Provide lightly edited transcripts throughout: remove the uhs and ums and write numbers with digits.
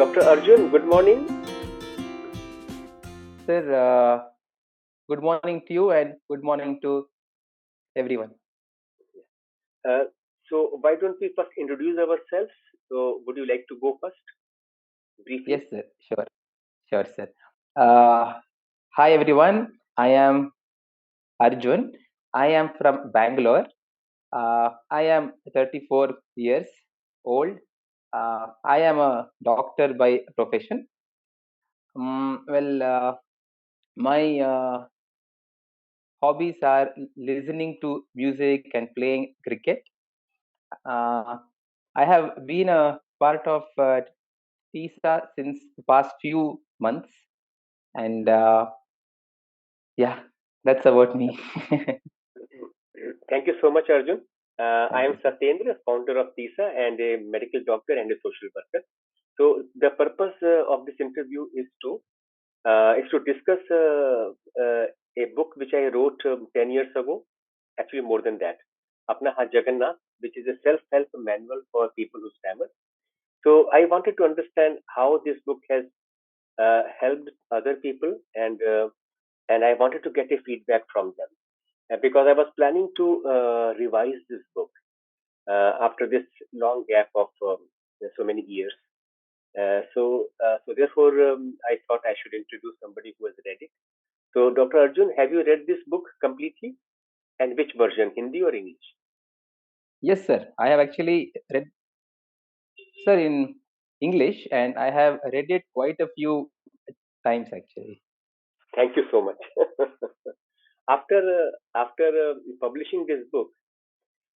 Dr. Arjun, good morning. Sir, good morning to you and good morning to everyone. Uh, so, why don't we first introduce ourselves? So, would you like to go first, briefly? Yes, sir. Sure, sir. Uh, Hi, everyone. I am Arjun. I am from Bangalore. I am 34 years old. I am a doctor by profession. My hobbies are listening to music and playing cricket. Uh, I have been a part of TISA since the past few months, and yeah, that's about me. Thank you so much, Arjun. I Thank am you, sir. Satyendra, founder of TISA and a medical doctor and a social worker. So, the purpose of this interview is to discuss a book which I wrote 10 years ago, actually more than that, Apna Ha Jagannath, which is a self-help manual for people who stammer. So, I wanted to understand how this book has helped other people, and I wanted to get a feedback from them because I was planning to revise this book after this long gap of so many years. So therefore, I thought I should introduce somebody who has read it. So, Dr. Arjun, have you read this book completely, and which version, Hindi or English? Yes, sir. I have actually read, sir, in English, and I have read it quite a few times actually. Thank you so much. After publishing this book,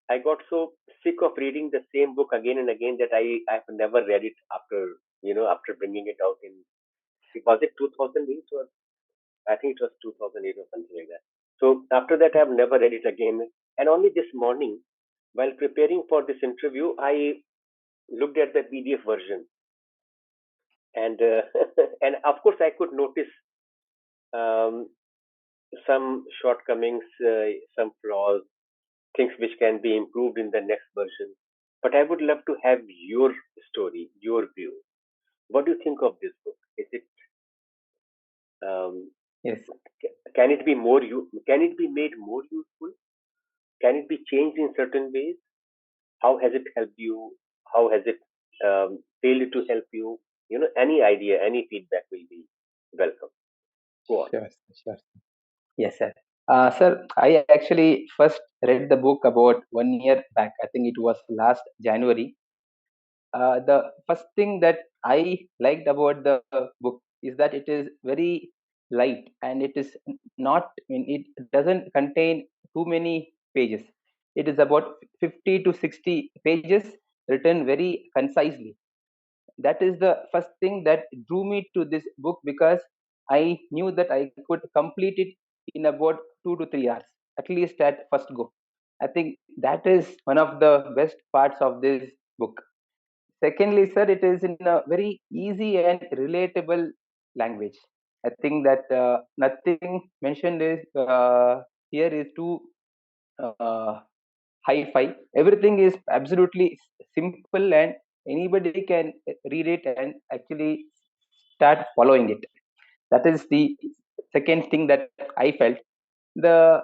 I got so sick of reading the same book again and again that I've never read it after bringing it out in, was it 2008, or I think it was 2008 or something like that. So after that I've never read it again, and only this morning while preparing for this interview I looked at the PDF version, and and of course I could notice um, some shortcomings, some flaws, things which can be improved in the next version. But I would love to have your story, your view. What do you think of this book? Is it um, Yes, can it be can it be made more useful? Can it be changed in certain ways? How has it helped you? How has it failed to help you? Any idea, any feedback will be welcome. Go on. sure, sure. Yes, sir. Sir, I actually first read the book about 1 year back. I think it was last January. The first thing that I liked about the book is that it is very light and it is not, I mean, it doesn't contain too many pages. It is about 50 to 60 pages written very concisely. That is the first thing that drew me to this book because I knew that I could complete it in about 2 to 3 hours, at least at first go. I think that is one of the best parts of this book. Secondly, sir, it is in a very easy and relatable language. I think that nothing mentioned is here is too uh, hi-fi. Everything is absolutely simple, and anybody can read it and actually start following it. That is the second thing that I felt. The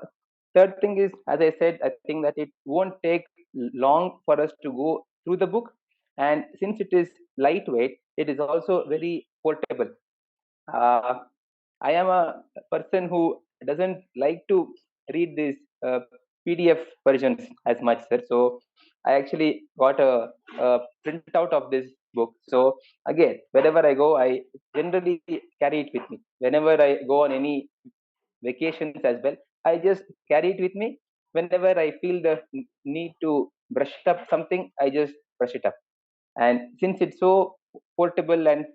third thing is, as I said, I think that it won't take long for us to go through the book, and since it is lightweight, it is also very portable. uh, I am a person who doesn't like to read these PDF versions as much, sir. So I actually got a printout of this book. So again, wherever I go, I generally carry it with me. Whenever I go on any vacations as well, I just carry it with me. Whenever I feel the need to brush up something, I just brush it up. And since it's so portable and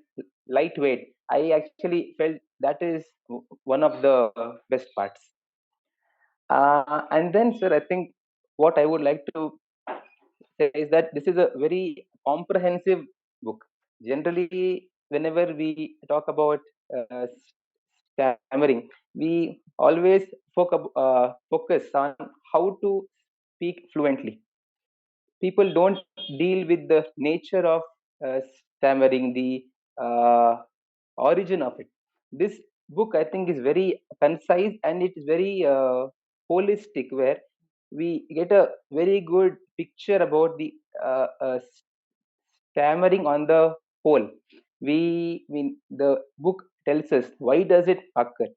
lightweight, I actually felt that is one of the best parts. And then, sir, I think what I would like to say is that this is a very comprehensive book. Generally, whenever we talk about stammering, we always focus on how to speak fluently. People don't deal with the nature of stammering, the uh, origin of it. This book, I think, is very concise and it is very holistic, where we get a very good picture about the stammering on the whole. The book tells us why does it occur,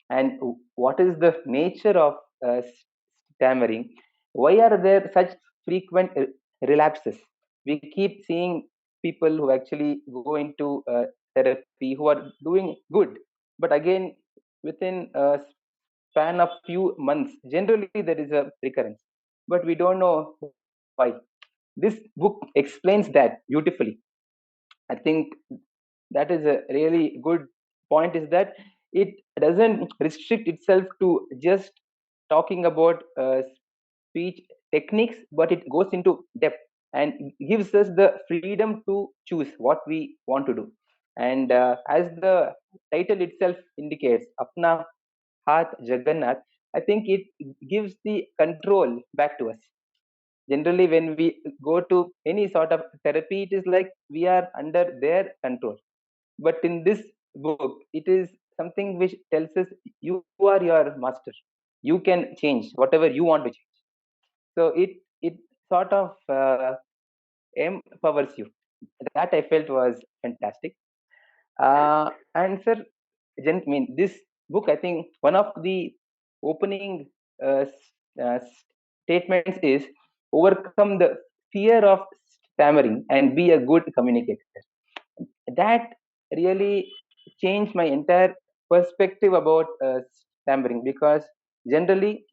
and what is the nature of stammering. Why are there such frequent relapses? We keep seeing people who actually go into therapy who are doing good, but again within a span of few months, generally there is a recurrence, but we don't know why. This book explains that beautifully. I think that is a really good point, is that it doesn't restrict itself to just talking about speech techniques, but it goes into depth and gives us the freedom to choose what we want to do. And as the title itself indicates, Apna Hath Jagannath, I think it gives the control back to us. Generally, when we go to any sort of therapy, it is like we are under their control. But in this book, it is something which tells us you are your master. You can change whatever you want to change. So it sort of empowers you. That I felt was fantastic. And sir, this book, I think one of the opening statements is overcome the fear of stammering and be a good communicator. That really changed my entire perspective about stammering, because generally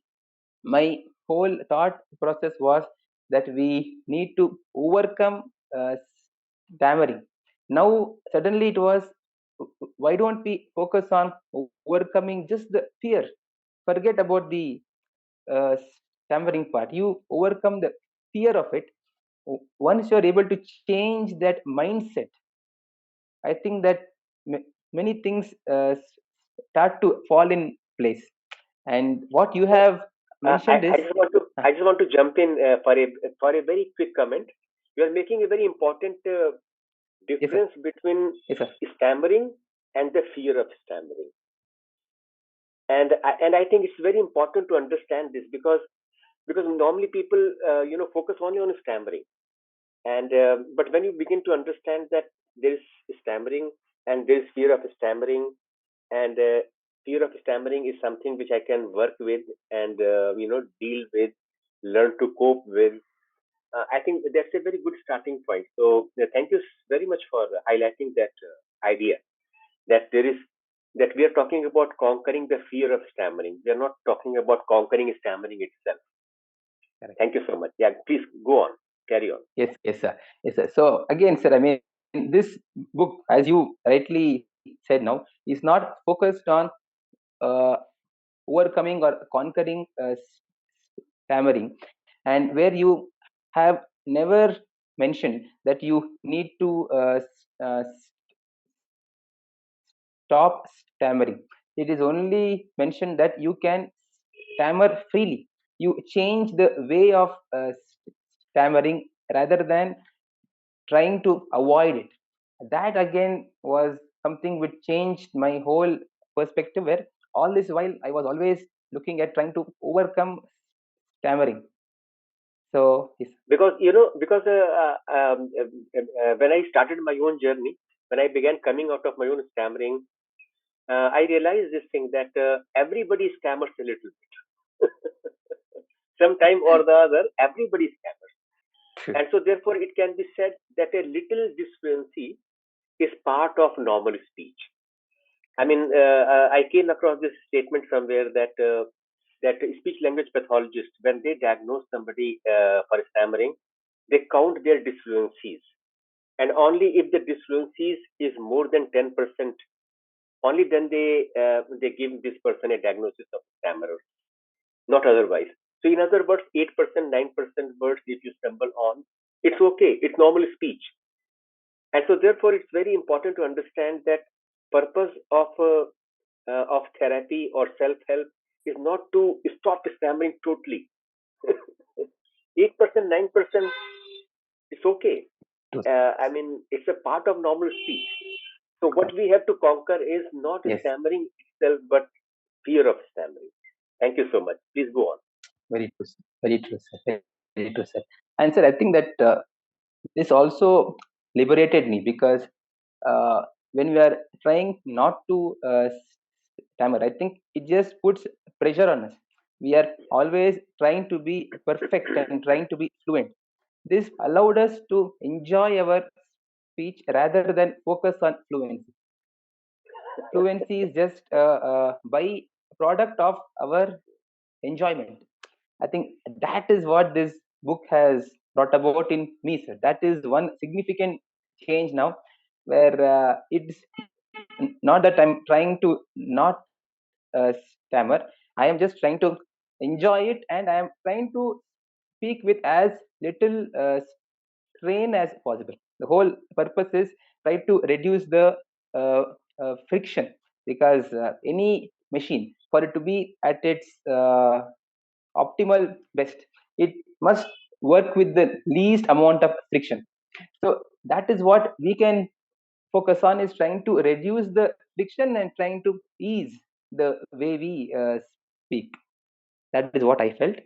my whole thought process was that we need to overcome stammering. Now suddenly it was, why don't we focus on overcoming just the fear? Forget about the uh, stammering part. You overcome the fear of it. Once you're able to change that mindset, I think that many things start to fall in place. And what you have mentioned I is, just want to uh, I just want to jump in for a very quick comment. You are making a very important yes, sir. difference between Yes, sir. stammering and the fear of stammering. And I think it's very important to understand this, because normally people focus only on stammering, and but when you begin to understand that there is stammering and there is fear of stammering, and fear of stammering is something which I can work with and deal with, learn to cope with. I think that's a very good starting point. So thank you very much for highlighting that idea, that there is that we are talking about conquering the fear of stammering. We are not talking about conquering stammering itself. Correct. Thank you so much. Yeah, please go on, carry on. Yes, yes, sir. Yes, sir. So again, sir, I mean, this book, as you rightly said now, is not focused on uh, overcoming or conquering stammering, and where you have never mentioned that you need to stop stammering. It is only mentioned that you can stammer freely. You change the way of stammering rather than trying to avoid it. That again was something which changed my whole perspective, where all this while I was always looking at trying to overcome stammering. So yes. Because when I started my own journey, when I began coming out of my own stammering, I realized this thing, that everybody stammers a little bit. Sometime or the other, everybody stammers. And so therefore it can be said that a little disfluency is part of normal speech. I mean, I came across this statement somewhere that speech language pathologists, when they diagnose somebody for stammering, they count their disfluencies, and only if the disfluencies is more than 10%, only then they give this person a diagnosis of stammerer, not otherwise. So in other words, 8%, 9% words if you stumble on, it's okay. It's normal speech. And so therefore it's very important to understand that purpose of therapy or self-help is not to stop stammering totally. 8%, 9%, it's okay. I mean, it's a part of normal speech. So what we have to conquer is not Yes, stammering itself, but fear of stammering. Thank you so much. Please go on. very true, sir. Very true, sir. Very true, sir. And sir, I think that this also liberated me because uh, when we are trying not to stammer, I think it just puts pressure on us. We are always trying to be perfect and trying to be fluent. This allowed us to enjoy our speech rather than focus on fluency. Fluency is just a by product of our enjoyment. I think that is what this book has brought about in me, sir. That is one significant change now, where it's not that I'm trying to not stammer. I am just trying to enjoy it, and I am trying to speak with as little strain as possible. The whole purpose is try to reduce the uh, friction, because any machine, for it to be at its optimal best, it must work with the least amount of friction. So that is what we can focus on, is trying to reduce the friction and trying to ease the way we speak. That is what I felt.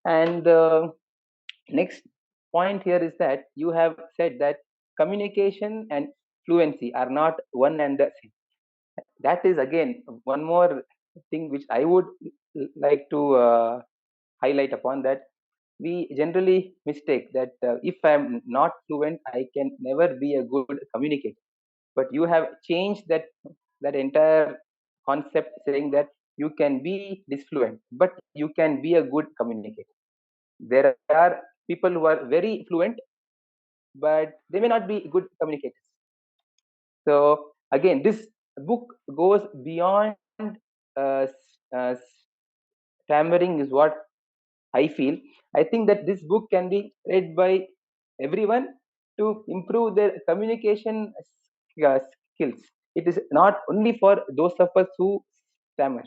And next point here is that you have said that communication and fluency are not one and the same. That is again one more thing which I would like to highlight upon, that we generally mistake that if I'm not fluent, I can never be a good communicator. But you have changed that entire concept, saying that you can be disfluent but you can be a good communicator. There are people who are very fluent, but they may not be good communicators. So again, this book goes beyond uh, stammering, is what I feel. I think that this book can be read by everyone to improve their communication skills. It is not only for those of us who stammer,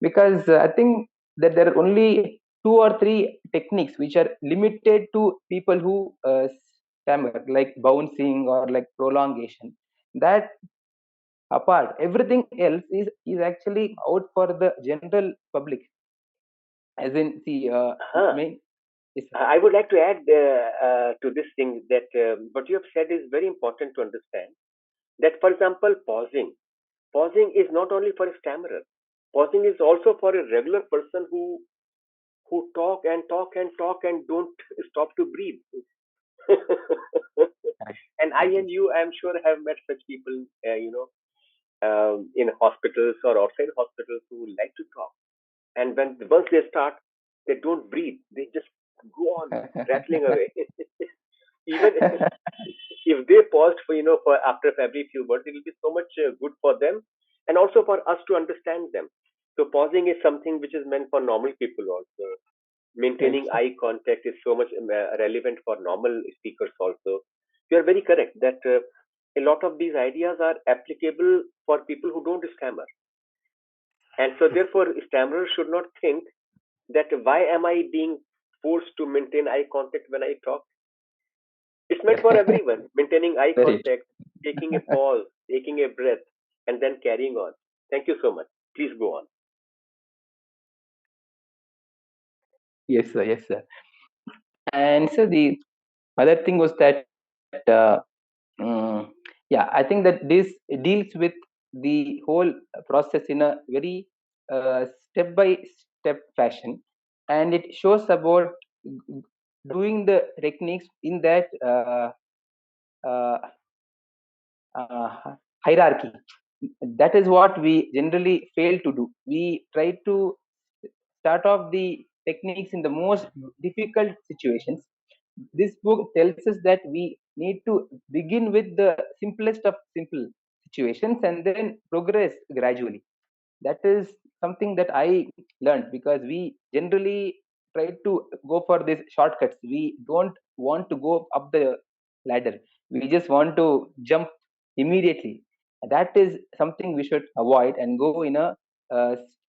because I think that there are only two or three techniques which are limited to people who stammer, like bouncing or like prolongation. That apart, everything else is actually out for the general public. As in, see, Huh. main is I would like to add to this thing that what you have said is very important to understand. That, for example, pausing is not only for a stammerer. Pausing is also for a regular person who talk and talk and talk and don't stop to breathe. correct. And I Correct. and you, I'm sure, have met such people, in hospitals or outside hospitals who like to talk. And when once they start, they don't breathe. They just go on rattling away. Even if they paused for for after every few words, it will be so much good for them, and also for us to understand them. So pausing is something which is meant for normal people also. Correct, Maintaining sir. eye contact is so much relevant for normal speakers also. You are very correct that a lot of these ideas are applicable for people who don't stammer, and so Yes, therefore stammerers should not think that why am I being forced to maintain eye contact when I talk. It's meant for sir. everyone. Maintaining eye Very contact, taking a pause, taking a breath, and then carrying on. Thank you so much. Please go on. yes, sir. Yes, sir. And so the other thing was that, uh, yeah, I think that this deals with the whole process in a very step by step fashion, and it shows about doing the techniques in that uh, hierarchy. That is what we generally fail to do. We try to start off the techniques in the most difficult situations. This book tells us that we need to begin with the simplest of simple situations and then progress gradually. That is something that I learned, because we generally try to go for these shortcuts. We don't want to go up the ladder. We just want to jump immediately. That is something we should avoid and go in a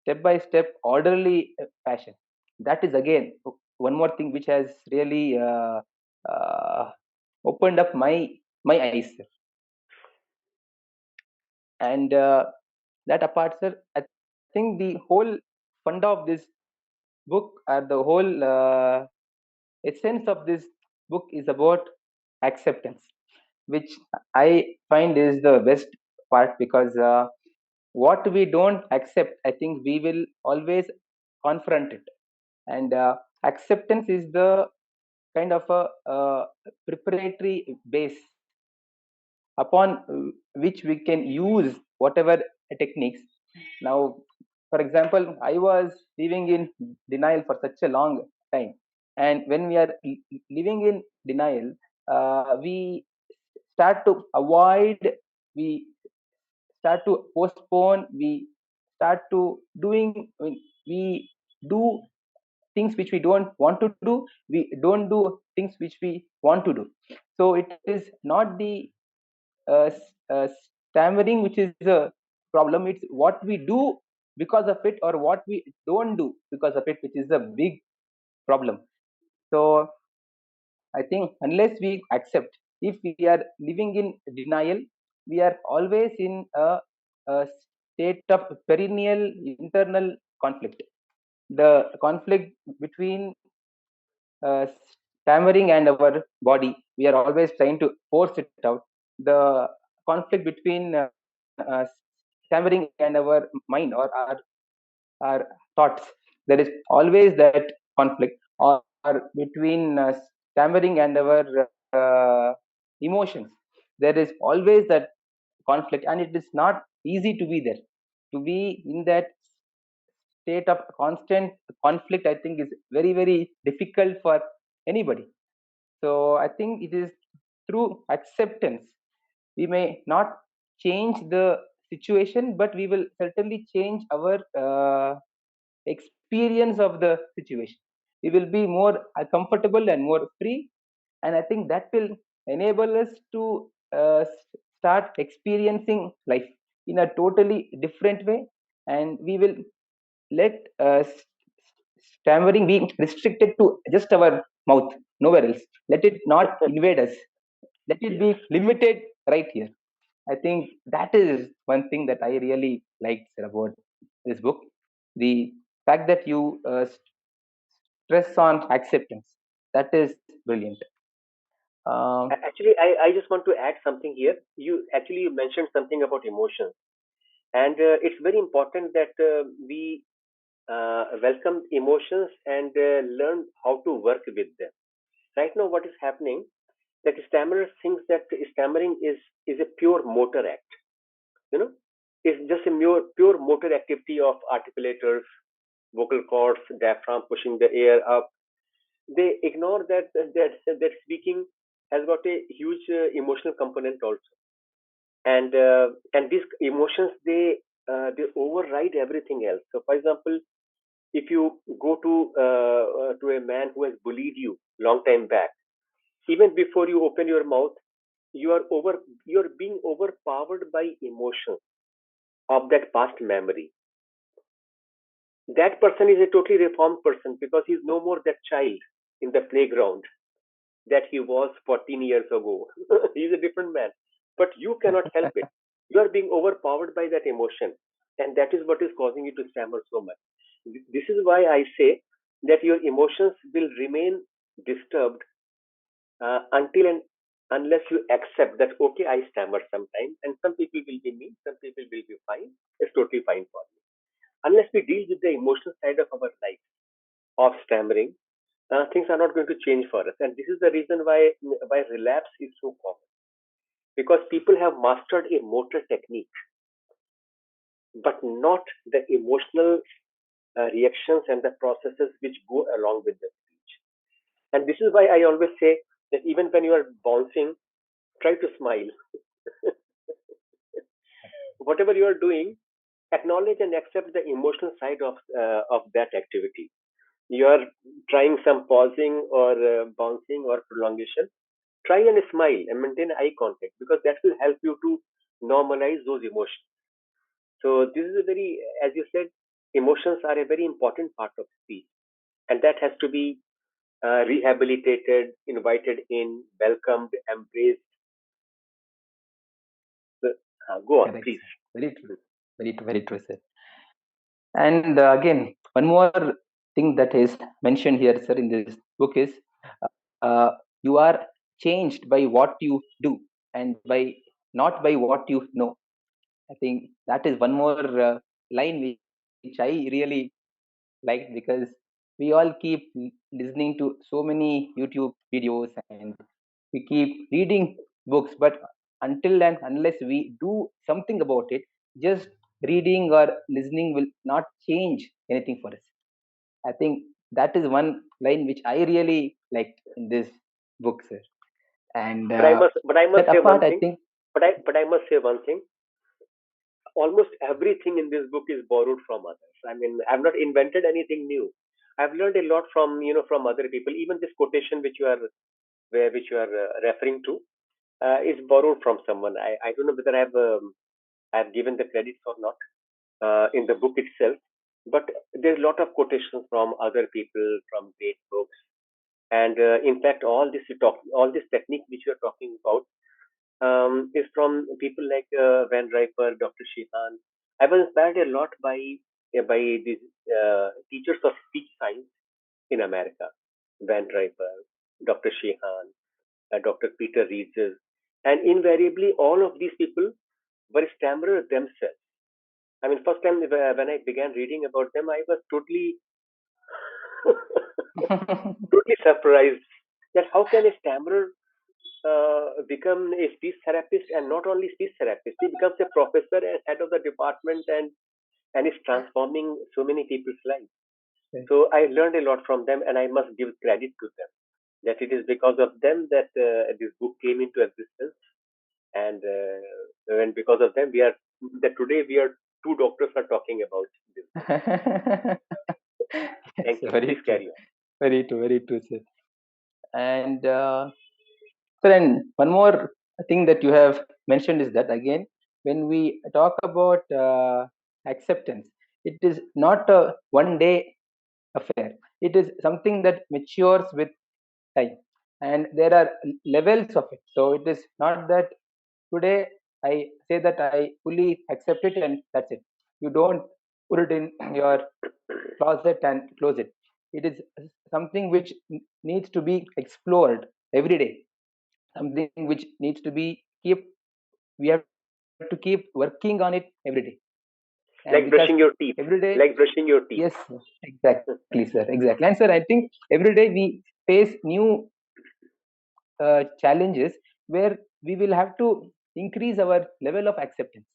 step by step orderly fashion. That is again one more thing which has really uh, opened up my eyes. And that apart, sir, I think the whole fund of this book, or the whole essence of this book, is about acceptance, which I find is the best part, because what we don't accept, I think we will always confront it. And acceptance is the kind of a preparatory base upon which we can use whatever techniques. Now, for example, I was living in denial for such a long time, and when we are living in denial, we start to avoid, we start to postpone, we start to doing, we do things which we don't want to do, we don't do things which we want to do. So it is not the stammering which is a problem, it's what we do because of it, or what we don't do because of it, which is a big problem. So I think unless we accept, if we are living in denial, we are always in a state of perennial internal conflict. The conflict between uh, stammering and our body, we are always trying to force it out. The conflict between stammering and our mind, or our thoughts, there is always that conflict. Or between stammering and our emotions, there is always that conflict, and it is not easy to be there. To be in that state of constant conflict, I think, is very, very difficult for anybody. So I think it is through acceptance we may not change the situation, but we will certainly change our experience of the situation. We will be more comfortable and more free, and I think that will enable us to start experiencing life in a totally different way. And we will let stammering be restricted to just our mouth, nowhere else. Let it not invade us. Let it be limited right here. I think that is one thing that I really liked, sir, about this book. The fact that you stress on acceptance, that is brilliant. Actually, I just want to add something here. You mentioned something about emotions, and it's very important that we welcome emotions and learn how to work with them. Right now, what is happening, that stammerer thinks that stammering is a pure motor act. You know, it's just a pure motor activity of articulators, vocal cords, diaphragm pushing the air up. They ignore that speaking has got a huge emotional component also, and these emotions, they override everything else. So, for example, if you go to a man who has bullied you long time back, even before you open your mouth, you're being overpowered by emotions of that past memory. That person is a totally reformed person because he's no more that child in the playground that he was 14 years ago. He's a different man. But you cannot help it. You are being overpowered by that emotion. And that is what is causing you to stammer so much. This is why I say that your emotions will remain disturbed until and unless you accept that, okay, I stammer sometimes, and some people will be mean, some people will be fine. It's totally fine for me. Unless we deal with the emotional side of our life of stammering, things are not going to change for us. And this is the reason why relapse is so common, because people have mastered a motor technique, but not the emotional reactions and the processes which go along with the speech. And this is why I always say that even when you are bouncing, try to smile. Whatever you are doing, acknowledge and accept the emotional side of that activity. You are trying some pausing or bouncing or prolongation. Try and smile and maintain eye contact, because that will help you to normalize those emotions. So this is a very, as you said, emotions are a very important part of speech, and that has to be rehabilitated, invited in, welcomed, embraced. So, go on, Correct, please. sir. Very true. Very true, sir. And again, one more thing that is mentioned here, sir, in this book is you are changed by what you do and by not by what you know. I think that is one more line which I really liked, because we all keep listening to so many YouTube videos and we keep reading books, but until and unless we do something about it, just reading or listening will not change anything for us. I think that is one line which I really liked in this book, sir. And But I must that say one apart, I thing. think. But I must say one thing. Almost everything in this book is borrowed from others. I mean, I've not invented anything new. I've learned a lot from from other people. Even this quotation which you are referring to is borrowed from someone. I don't know whether I've given the credits or not in the book itself, but there's a lot of quotations from other people from great books. And in fact, all this technique which you're talking about is from people like Van Riper, Dr. Sheehan. I was inspired a lot by these teachers of speech science in America, Van Riper, Dr. Sheehan, Dr. Peter Reeds, and invariably all of these people were stammerers themselves. I mean, first time when I began reading about them, I was totally totally surprised that how can a stammerer become a speech therapist, and not only speech therapist, he becomes a professor and head of the department, and is transforming so many people's lives. So I learned a lot from them, and I must give credit to them that it is because of them that this book came into existence, and because of them we are that today we are two doctors are talking about this. Yes, Thank you. very Please true. carry on. Very true, sir. And sir, and one more thing that you have mentioned is that again, when we talk about acceptance, it is not a one day affair. It is something that matures with time, and there are levels of it. So it is not that today I say that I fully accept it and that's it. You don't put it in your closet and close it. It is something which needs to be explored every day, something which needs to be keep we have to keep working on it every day. And because Like brushing every your day, teeth. Like brushing your yes, teeth. exactly, sir, exactly. And sir, I think every day we face new challenges where we will have to increase our level of acceptance.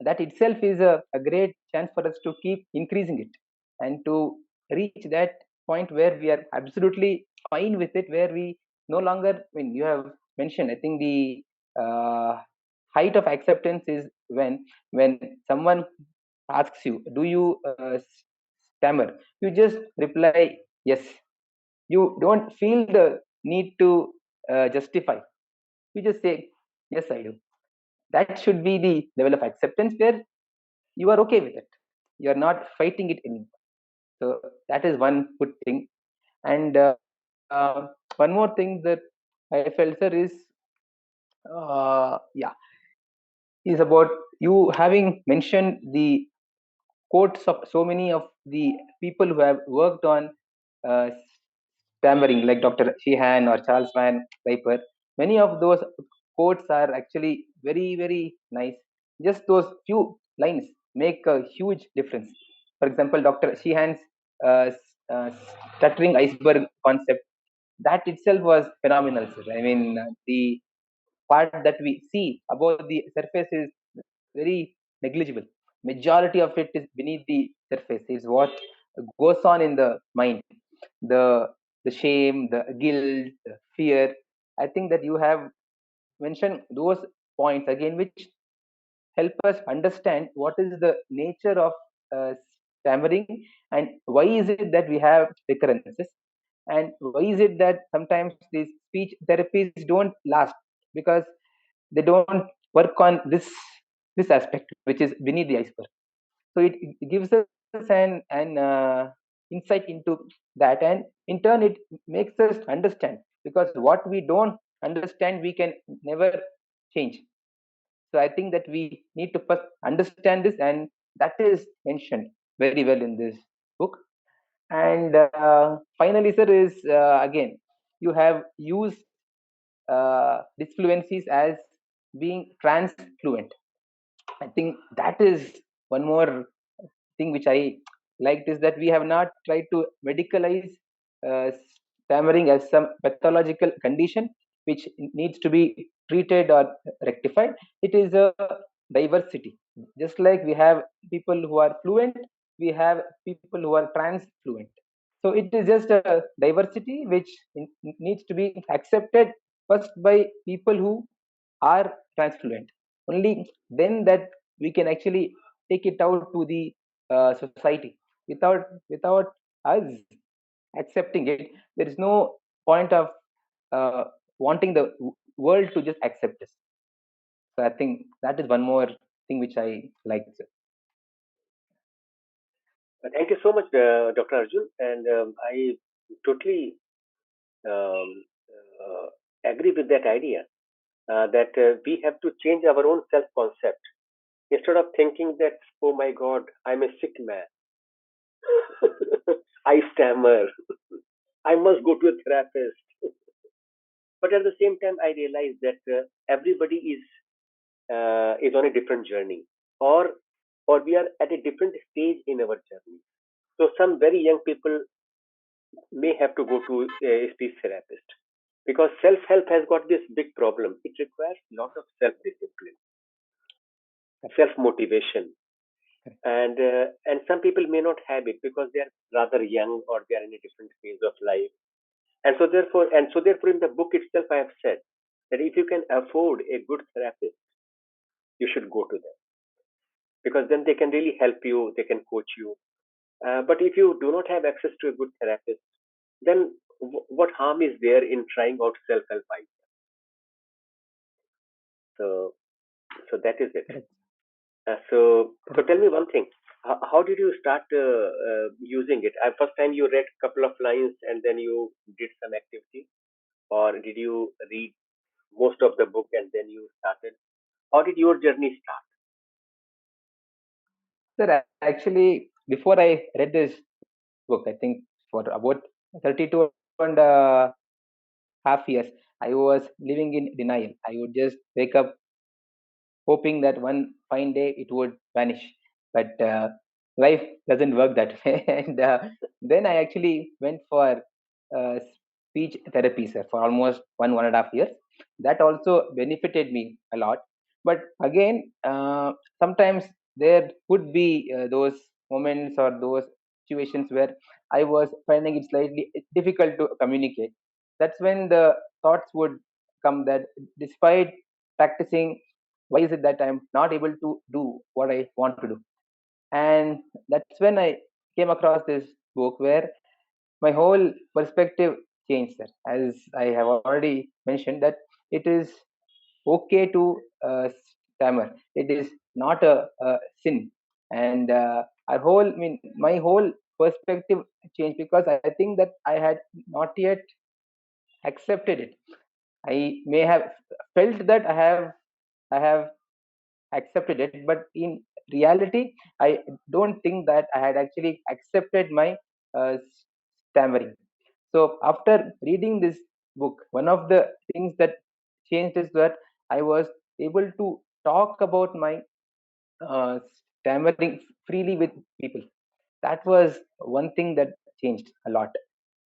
That itself is a great chance for us to keep increasing it and to reach that point where we are absolutely fine with it, where we no longer, I mean, you have mentioned, I think the uh, height of acceptance is when someone asks you, do you stammer, you just reply yes. You don't feel the need to justify. You just say yes, I do. That should be the level of acceptance where you are okay with it, you are not fighting it anymore. So that is one good thing. And one more thing that I felt, sir, is yeah, is about you having mentioned the quotes of so many of the people who have worked on uh, stammering, like Dr. Sheehan or Charles Van Riper. Many of those quotes are actually very nice. Just those few lines make a huge difference. For example, Dr. Sheehan's uh, stuttering iceberg concept, that itself was phenomenal, sir. I mean, the part that we see above the surface is very negligible. Majority of it is beneath the surface, is what goes on in the mind. The the shame, the guilt, the fear. I think that you have mentioned those points again, which help us understand what is the nature of stammering, and why is it that we have recurrences, and why is it that sometimes these speech therapies don't last, because they don't work on this aspect which is beneath the iceberg. So it gives us an insight into that, and in turn it makes us understand, because what we don't understand we can never change. So I think that we need to first understand this, and that is mentioned very well in this book. And finally, sir, is again, you have used disfluencies as being transfluent. I think that is one more thing which I liked, is that we have not tried to medicalize uh, stammering as some pathological condition which needs to be treated or rectified. It is a diversity. Just like we have people who are fluent, we have people who are transfluent. So it is just a diversity which needs to be accepted first by people who are transfluent. Only then that we can actually take it out to the society. Without us accepting it, there is no point of uh, wanting the world to just accept us. So I think that is one more thing which I like. Thank you so much, Dr. Arjun. And I totally um, agree with that idea that we have to change our own self concept. Instead of thinking that, oh my God, I'm a sick man, I stammer, I must go to a therapist. But at the same time, I realize that everybody is on a different journey, or or we are at a different stage in our journey. So some very young people may have to go to a speech therapist because self-help has got this big problem. It requires a lot of self-discipline, self-motivation, and some people may not have it because they are rather young or they are in a different phase of life. And so therefore, in the book itself, I have said that if you can afford a good therapist, you should go to them because then they can really help you, they can coach you. But if you do not have access to a good therapist, then what harm is there in trying out self-help ideas? So, so that is it. Correct. So Correct, tell sir. me one thing. How did you start using it? First time you read a couple of lines and then you did some activity, or did you read most of the book and then you started? How did your journey start? Sir, actually, before I read this book, I think for about 32 and half years, I was living in denial. I would just wake up hoping that one fine day it would vanish. But life doesn't work that way. And then I actually went for speech therapy, sir, for almost 1.5 years. That also benefited me a lot. But again, sometimes there could be those moments or those situations where I was finding it slightly difficult to communicate. That's when the thoughts would come that despite practicing, why is it that I'm not able to do what I want to do? And that's when I came across this book where my whole perspective changed, sir. As I have already mentioned, that it is okay to stammer. It is not a sin. And my whole perspective changed because I think that I had not yet accepted it. I may have felt that I have accepted it, but in reality I don't think that I had actually accepted my stammering. So after reading this book, one of the things that changed is that I was able to talk about my stammering freely with people. That was one thing that changed a lot.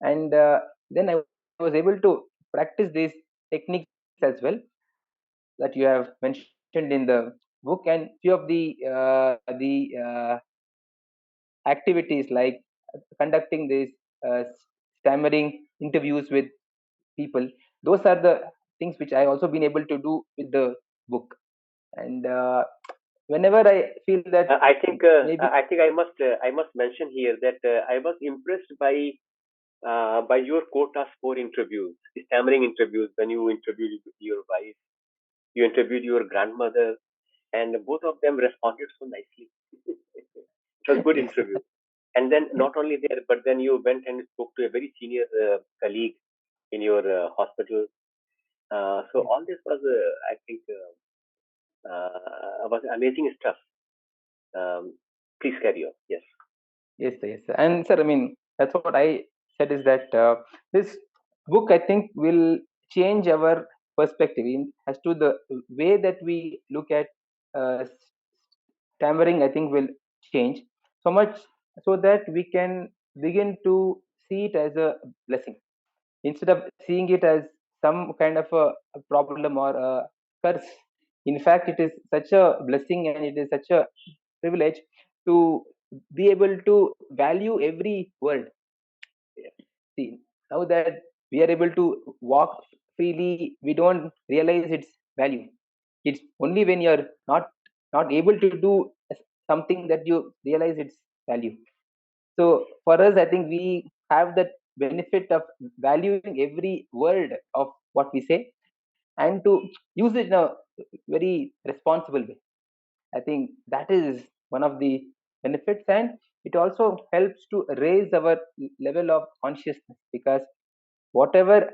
And then I was able to practice these techniques as well that you have mentioned in the book, and few of the activities like conducting these uh, stammering interviews with people. Those are the things which I also been able to do with the book. And whenever I feel that maybe I think I must mention here that I was impressed by your quota score interviews, stammering interviews, when you interviewed your wife, you interviewed your grandmother, and both of them responded so nicely. It was good yes, interview. And then not only there, but then you went and spoke to a very senior colleague in your hospital. So yes, all this was, I think, Was amazing stuff. Um, Please carry on. Yes. Yes, sir, yes, sir. And sir, I mean, that's what I said is that this book, I think, will change our perspective as to the way that we look at stammering. I think will change so much so that we can begin to see it as a blessing instead of seeing it as some kind of a problem or a curse. In fact, it is such a blessing and it is such a privilege to be able to value every word. See, now that we are able to walk freely, we don't realize its value. It's only when you're not able to do something that you realize its value. So for us, I think we have that benefit of valuing every word of what we say and to use it in a very responsible way. I think that is one of the benefits, and it also helps to raise our level of consciousness because whatever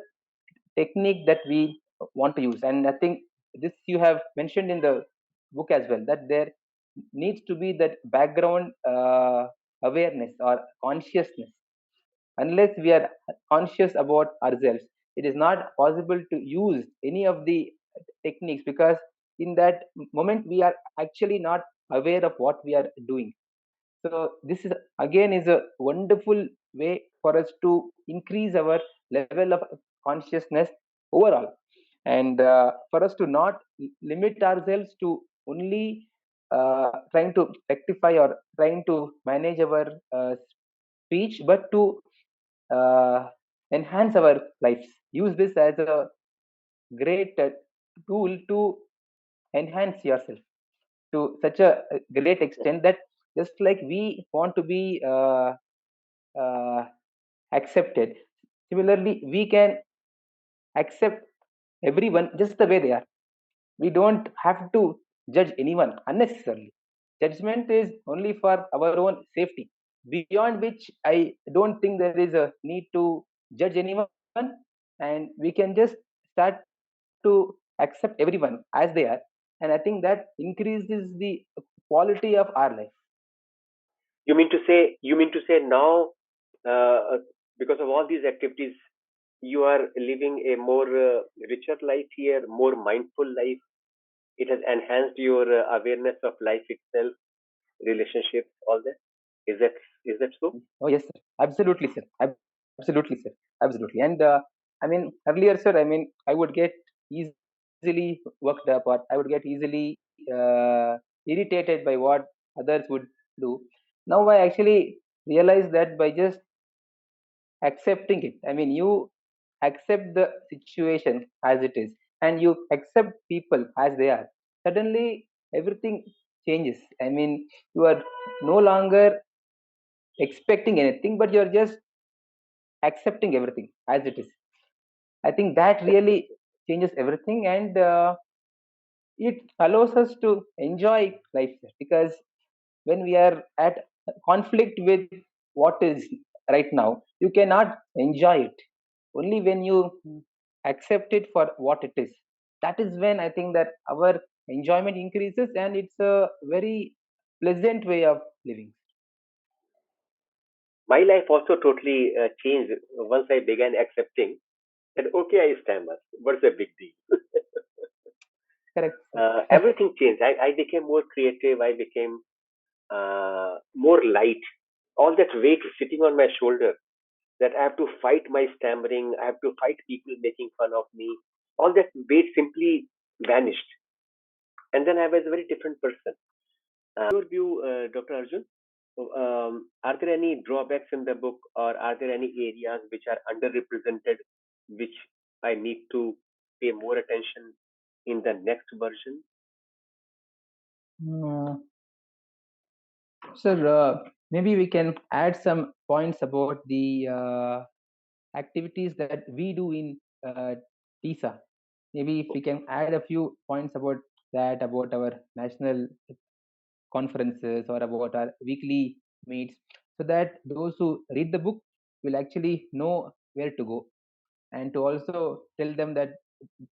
technique that we want to use, and I think this you have mentioned in the book as well, that there needs to be that background awareness or consciousness. Unless we are conscious about ourselves, it is not possible to use any of the techniques because in that moment we are actually not aware of what we are doing. So this is again is a wonderful way for us to increase our level of consciousness overall, and for us to not limit ourselves to only trying to rectify or trying to manage our speech, but to uh, enhance our lives. Use this as a great tool to enhance yourself to such a great extent that just like we want to be uh, accepted, similarly we can accept everyone just the way they are. We don't have to judge anyone unnecessarily. Judgment is only for our own safety, beyond which I don't think there is a need to judge anyone, and we can just start to accept everyone as they are, and I think that increases the quality of our life. You mean to say now, uh, because of all these activities, you are living a more richer life here, more mindful life. It has enhanced your awareness of life itself, relationships, all that. Is that so? Oh yes, sir. Absolutely, sir. Absolutely, sir. Absolutely. And I mean, earlier, sir, I mean, I would get easily worked up, or I would get easily irritated by what others would do. Now I actually realize that by just accepting it. I mean, you accept the situation as it is, and you accept people as they are. Suddenly, everything changes. I mean, you are no longer expecting anything, but you're just accepting everything as it is. I think that really changes everything, and it allows us to enjoy life because when we are at conflict with what is right now, you cannot enjoy it. Only when you accept it for what it is, that is when I think that our enjoyment increases, and it's a very pleasant way of living. My life also totally changed once I began accepting that, okay, I stammer. What's the big deal? Correct, sir. Everything changed. I became more creative. I became more light. All that weight sitting on my shoulder, that I have to fight my stammering, I have to fight people making fun of me. All that weight simply vanished. And then I was a very different person. Your view, Dr. Arjun, are there any drawbacks in the book, or are there any areas which are underrepresented, which I need to pay more attention in the next version? Mm, Sir, maybe we can add some points about the activities that we do in TISA. Maybe if we Okay. can add a few points about that, about our national conferences or about our weekly meets, so that those who read the book will actually know where to go, and to also tell them that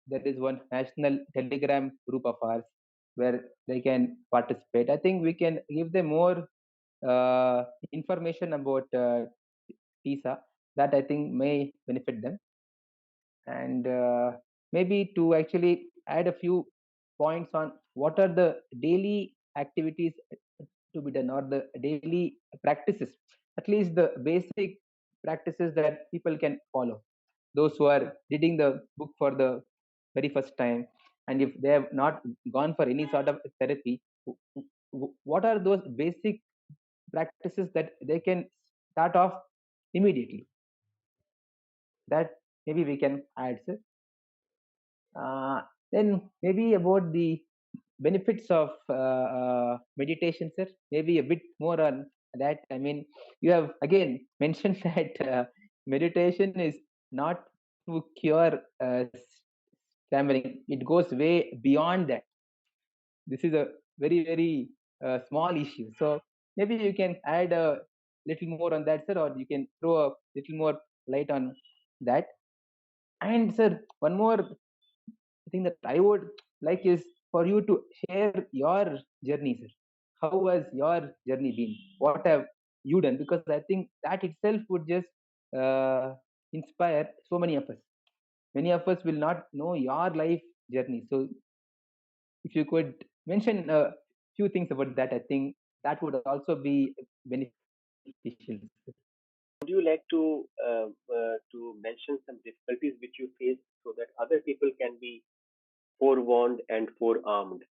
there is one national telegram group of ours, where they can participate. I think we can give them more information about TISA that I think may benefit them, and maybe to actually add a few points on what are the daily activities to be done, or the daily practices, at least the basic practices that people can follow, those who are reading the book for the very first time, and if they have not gone for any sort of therapy, what are those basic practices that they can start off immediately, that maybe we can add, sir. uh, then maybe about the benefits of meditation, sir, maybe a bit more on that. I mean, you have again mentioned that meditation is not to cure stammering, it goes way beyond that. This is a very very small issue, so maybe you can add a little more on that, sir, or you can throw a little more light on that. And sir, one more thing that I would like is for you to share your journey, sir. How has your journey been? What have you done? Because I think that itself would just inspire so many of us. Many of us will not know your life journey. So if you could mention a few things about that, I think that would also be beneficial. Would you like to mention some difficulties which you faced so that other people can be forewarned and forearmed?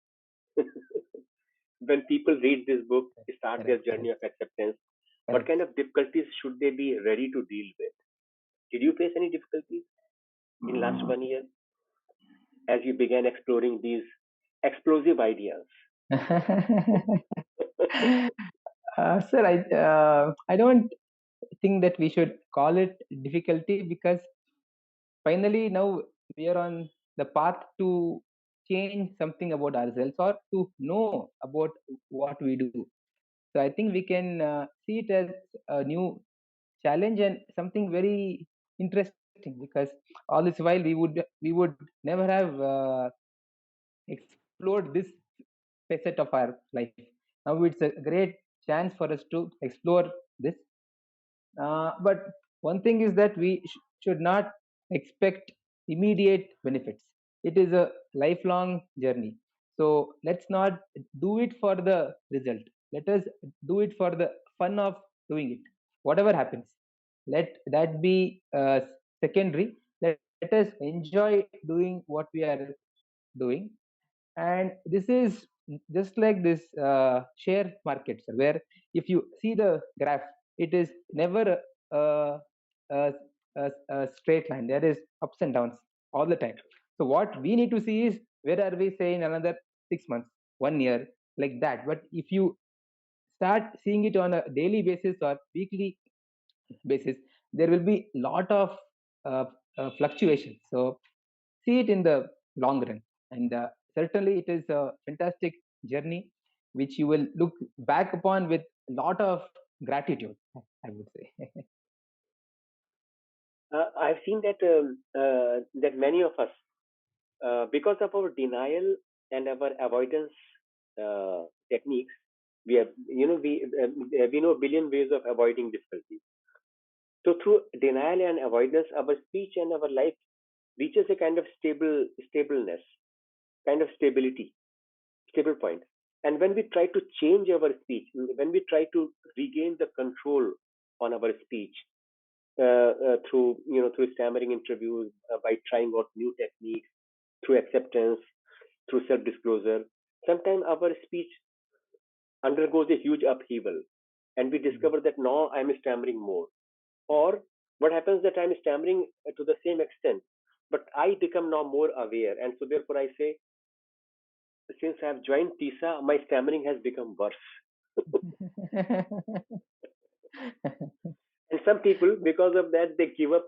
When people read this book, start their Correct, journey correct, of acceptance, what correct. kind of difficulties should they be ready to deal with? Did you face any difficulties in last 1 year as you began exploring these explosive ideas? Sir, I don't think that we should call it difficulty, because finally now we are on the path to change something about ourselves, or to know about what we do. So I think we can see it as a new challenge and something very interesting, because all this while we would never have explored this facet of our life. Now it's a great chance for us to explore this. But one thing is that we should not expect immediate benefits. It is a lifelong journey. So let's not do it for the result. Let us do it for the fun of doing it. Whatever happens, let that be secondary. Let us enjoy doing what we are doing. And this is just like this share market, sir, where if you see the graph, it is never a, a, a straight line. There is ups and downs all the time. So what we need to see is, where are we, say, in another 6 months, 1 year, like that. But if you start seeing it on a daily basis or weekly basis, there will be lot of uh, fluctuations. So see it in the long run, and certainly it is a fantastic journey which you will look back upon with a lot of gratitude, I would say. I've seen that many of us, because of our denial and our avoidance techniques, we have, we know a billion ways of avoiding difficulties. So through denial and avoidance, our speech and our life reaches a kind of stableness, kind of stable point. And when we try to change our speech, when we try to regain the control on our speech, through stammering interviews, by trying out new techniques, through acceptance, through self-disclosure, sometimes our speech undergoes a huge upheaval, and we discover that now I'm stammering more. Or what happens that I'm stammering to the same extent, but I become now more aware, and so therefore I say, since I've joined TISA, my stammering has become worse. And some people, because of that, they give up,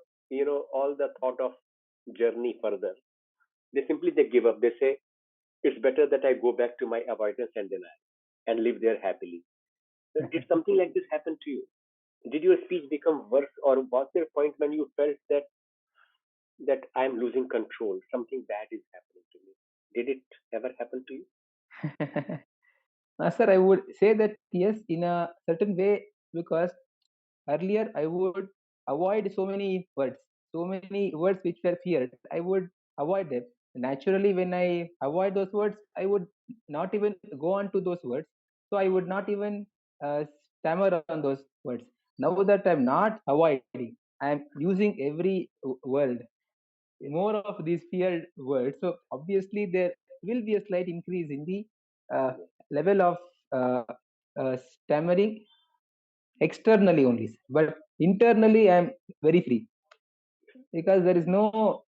all the thought of journey further. They give up. They say, it's better that I go back to my avoidance and denial and live there happily. So did something like this happen to you? Did your speech become worse, or was there a point when you felt that I'm losing control, something bad is happening to me? Did it ever happen to you? Sir, I would say that yes, in a certain way, because earlier I would avoid so many words which were feared. I would avoid them. Naturally, when I avoid those words, I would not even go on to those words. So I would not even stammer on those words. Now that I'm not avoiding, I'm using every word, more of these feared words. So obviously there will be a slight increase in the uh, level of uh, stammering externally only, but internally I'm very free because there is no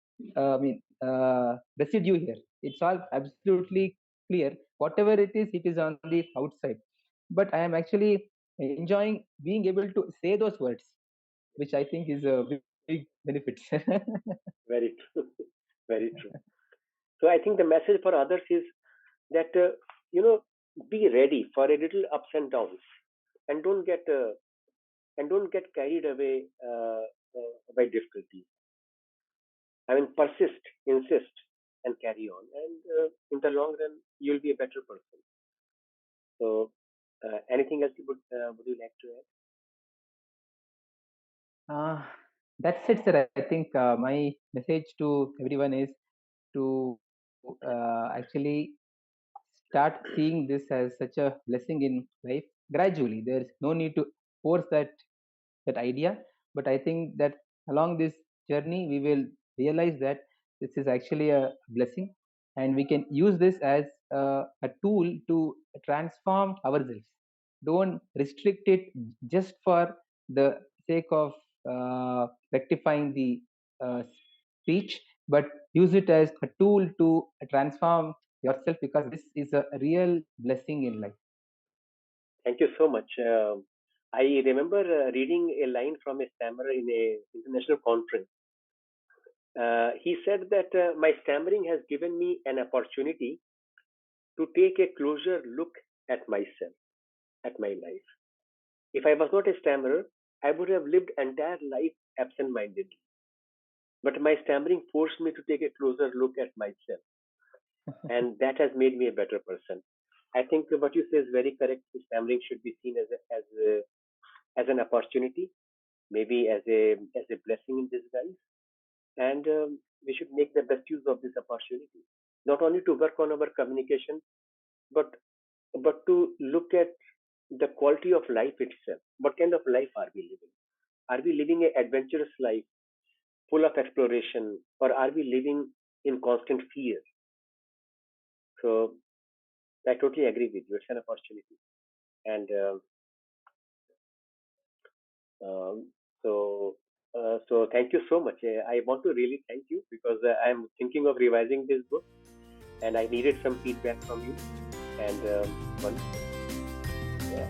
residue here. It's all absolutely clear. Whatever it is on the outside, but I am actually enjoying being able to say those words, which I think is a big benefit. Very true. Very true. So I think the message for others is that you know be ready for a little ups and downs, and don't get carried away by difficulties. I mean, persist, insist, and carry on, and in the long run, you'll be a better person. So, anything else would you like to add? uh, that's it, sir. I think my message to everyone is to actually start seeing this as such a blessing in life gradually. There's no need to force that idea, but I think that along this journey we will realize that this is actually a blessing, and we can use this as a tool to transform ourselves. Don't restrict it just for the sake of rectifying the speech, but use it as a tool to transform yourself, because this is a real blessing in life. Thank you so much. I remember reading a line from a stammerer in a international conference. He said that my stammering has given me an opportunity to take a closer look at myself, at my life. If I was not a stammerer, I would have lived entire life absent-mindedly. But my stammering forced me to take a closer look at myself, and that has made me a better person. I think what you say is very correct. Stammering should be seen as an opportunity, maybe as a blessing in disguise, and we should make the best use of this opportunity. Not only to work on our communication, but to look at the quality of life itself. What kind of life are we living? Are we living an adventurous life full of exploration, or are we living in constant fear? So I totally agree with you. It's an opportunity, and um, so so thank you so much. I want to really thank you because I'm thinking of revising this book, and I needed some feedback from you. And one, yeah.